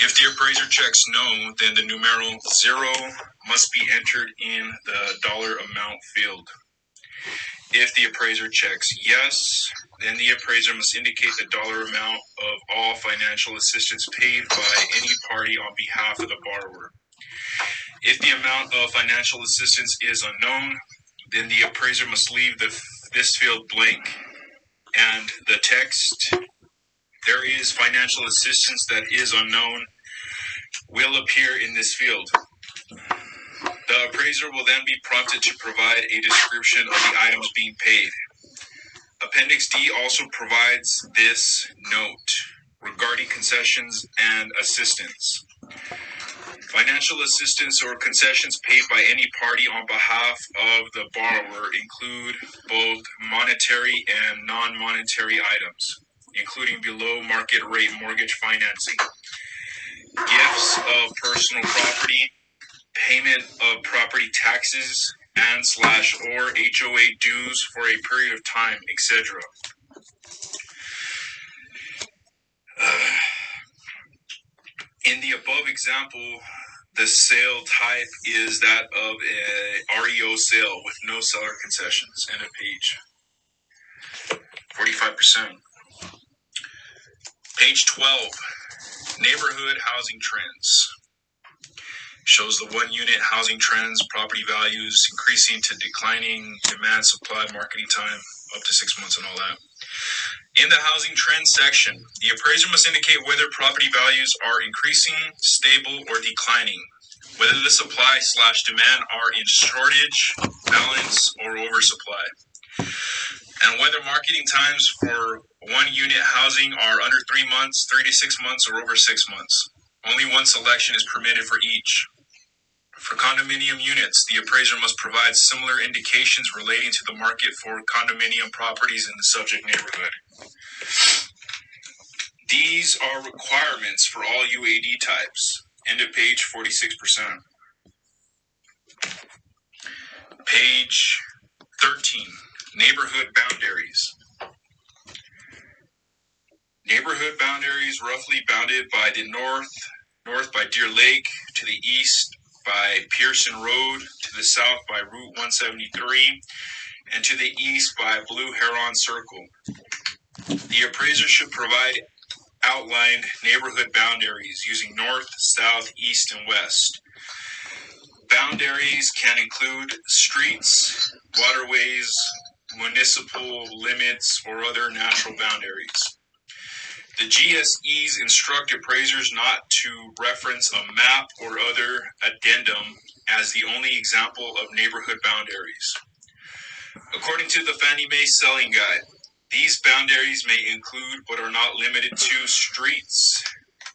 If the appraiser checks no, then the numeral 0 must be entered in the dollar amount field. If the appraiser checks yes, then the appraiser must indicate the dollar amount of all financial assistance paid by any party on behalf of the borrower. If the amount of financial assistance is unknown, then the appraiser must leave this field blank, and the text, "There is financial assistance that is unknown," will appear in this field. The appraiser will then be prompted to provide a description of the items being paid. Appendix D also provides this note regarding concessions and assistance. Financial assistance or concessions paid by any party on behalf of the borrower include both monetary and non-monetary items, including below market rate mortgage financing, gifts of personal property, payment of property taxes and/or HOA dues for a period of time, etc. In the above example, the sale type is that of a REO sale with no seller concessions. End of page. 45%. Page 12, neighborhood housing trends. Shows the one-unit housing trends, property values increasing to declining, demand, supply, marketing time, up to 6 months and all that. In the housing trends section, the appraiser must indicate whether property values are increasing, stable, or declining, whether the supply/demand are in shortage, balance, or oversupply, and whether marketing times for one-unit housing are under 3 months, 3 to 6 months, or over 6 months. Only one selection is permitted for each. For condominium units, the appraiser must provide similar indications relating to the market for condominium properties in the subject neighborhood. These are requirements for all UAD types. End of page 46%. Page 13, neighborhood boundaries. Neighborhood boundaries roughly bounded by the north by Deer Lake, to the east by Pearson Road, to the south by Route 173, and to the east by Blue Heron Circle. The appraiser should provide outlined neighborhood boundaries using north, south, east, and west. Boundaries can include streets, waterways, municipal limits, or other natural boundaries. The GSEs instruct appraisers not to reference a map or other addendum as the only example of neighborhood boundaries. According to the Fannie Mae Selling Guide, these boundaries may include but are not limited to streets,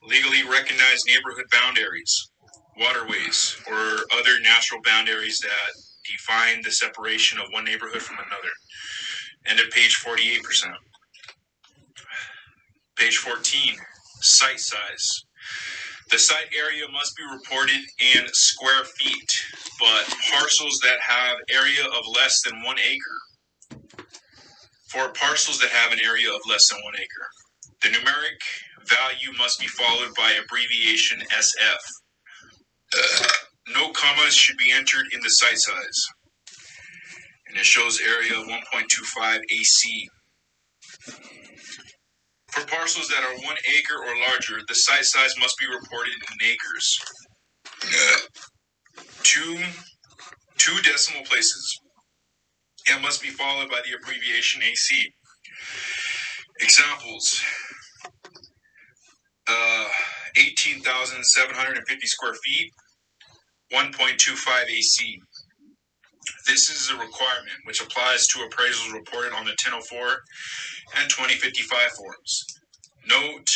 legally recognized neighborhood boundaries, waterways, or other natural boundaries that define the separation of one neighborhood from another. End of page 48%. Page 14, site size. The site area must be reported in square feet, but parcels that have area of less than 1 acre. For parcels that have an area of less than 1 acre, the numeric value must be followed by abbreviation SF. No commas should be entered in the site size. And it shows area of 1.25 AC. For parcels that are 1 acre or larger, the site size must be reported in acres. Two decimal places. It must be followed by the abbreviation AC. Examples: 18,750 square feet, 1.25 AC. This is a requirement which applies to appraisals reported on the 1004 and 2055 forms. Note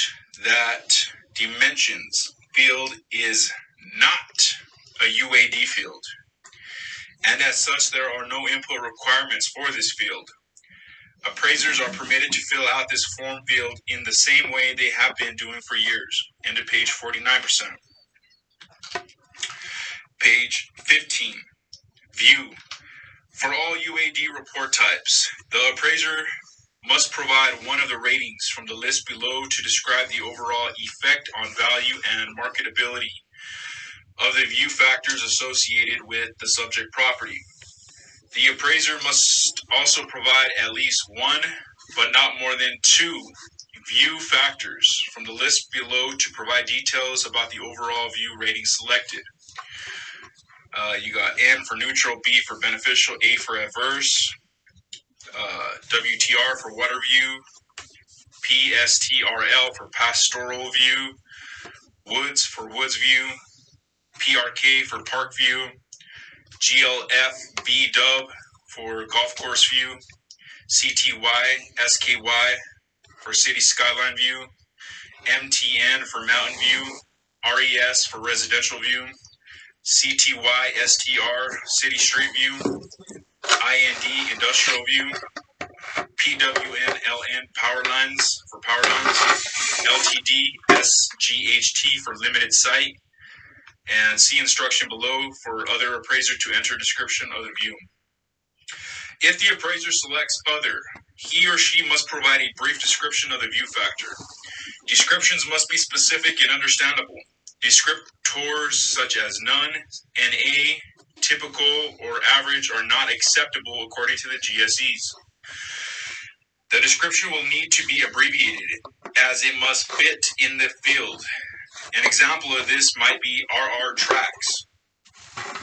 that dimensions field is not a UAD field, and as such there are no input requirements for this field. Appraisers are permitted to fill out this form field in the same way they have been doing for years. End of page 49%. Page 15, view. For all UAD report types, the appraiser must provide one of the ratings from the list below to describe the overall effect on value and marketability of the view factors associated with the subject property. The appraiser must also provide at least one, but not more than two, view factors from the list below to provide details about the overall view rating selected. You got N for neutral, B for beneficial, A for adverse, WTR for water view, PSTRL for pastoral view, Woods for woods view, PRK for park view, GLF dub for golf course view, CTY SKY for city skyline view, MTN for mountain view, RES for residential view, CTY STR city street view, IND industrial view, PWN LN power lines for power lines, LTD SGHT for limited site, and see instruction below for other appraiser to enter description of the view. If the appraiser selects other, he or she must provide a brief description of the view factor. Descriptions must be specific and understandable. Descriptors such as none, NA, typical, or average are not acceptable according to the GSEs. The description will need to be abbreviated as it must fit in the field. An example of this might be RR tracks.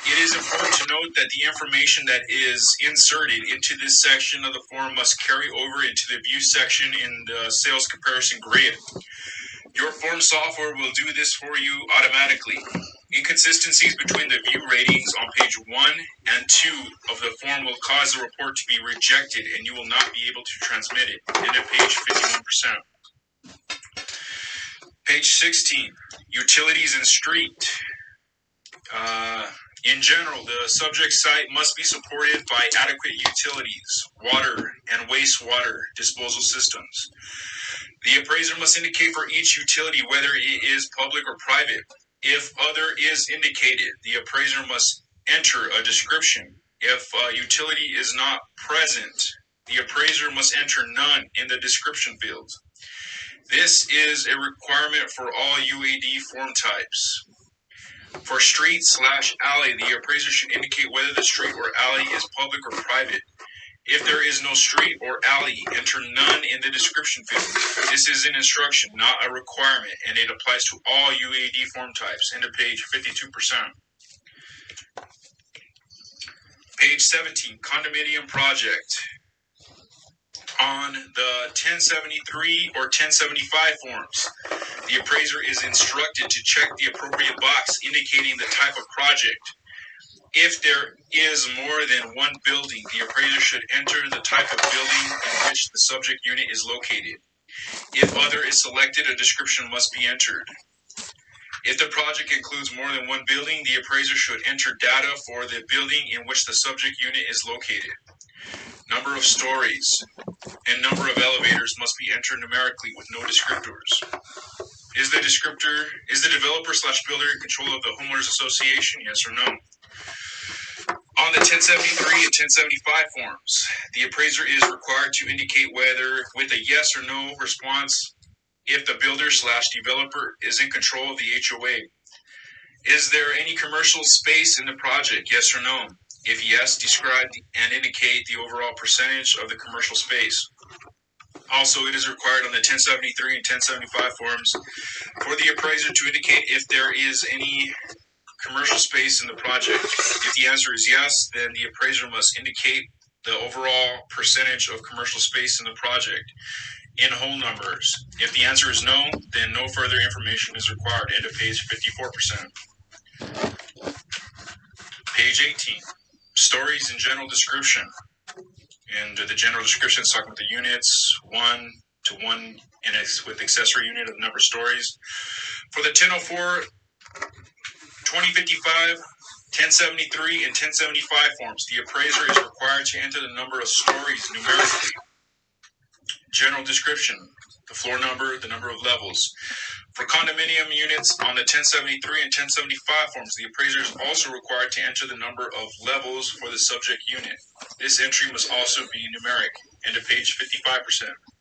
It is important to note that the information that is inserted into this section of the form must carry over into the view section in the sales comparison grid. Your form software will do this for you automatically. Inconsistencies between the view ratings on page 1 and 2 of the form will cause the report to be rejected and you will not be able to transmit it. End of page 51%. Page 16, utilities and street. In general, the subject site must be supported by adequate utilities, water, and wastewater disposal systems. The appraiser must indicate for each utility whether it is public or private. If other is indicated, the appraiser must enter a description. If a utility is not present, the appraiser must enter none in the description field. This is a requirement for all UAD form types. For street/alley, the appraiser should indicate whether the street or alley is public or private. If there is no street or alley, enter none in the description field. This is an instruction, not a requirement, and it applies to all UAD form types. End of page 52%. Page 17, condominium project. On the 1073 or 1075 forms, the appraiser is instructed to check the appropriate box indicating the type of project. If there is more than one building, the appraiser should enter the type of building in which the subject unit is located. If other is selected, a description must be entered. If the project includes more than one building, the appraiser should enter data for the building in which the subject unit is located. Number of stories and number of elevators must be entered numerically with no descriptors. Is the developer/builder in control of the homeowners association? Yes or no? On the 1073 and 1075 forms, the appraiser is required to indicate whether, with a yes or no response, if the builder/developer is in control of the HOA. Is there any commercial space in the project? Yes or no? If yes, describe and indicate the overall percentage of the commercial space. Also, it is required on the 1073 and 1075 forms for the appraiser to indicate if there is any commercial space in the project. If the answer is yes, then the appraiser must indicate the overall percentage of commercial space in the project in whole numbers. If the answer is no, then no further information is required. End of page 54%. Page 18, stories and general description. And the general description is talking about the units, 1 to 1 with accessory unit of number of stories. For the 1004, 2055, 1073, and 1075 forms, the appraiser is required to enter the number of stories numerically. General description, the floor number, the number of levels. For condominium units on the 1073 and 1075 forms, the appraiser is also required to enter the number of levels for the subject unit. This entry must also be numeric. End of page 55%.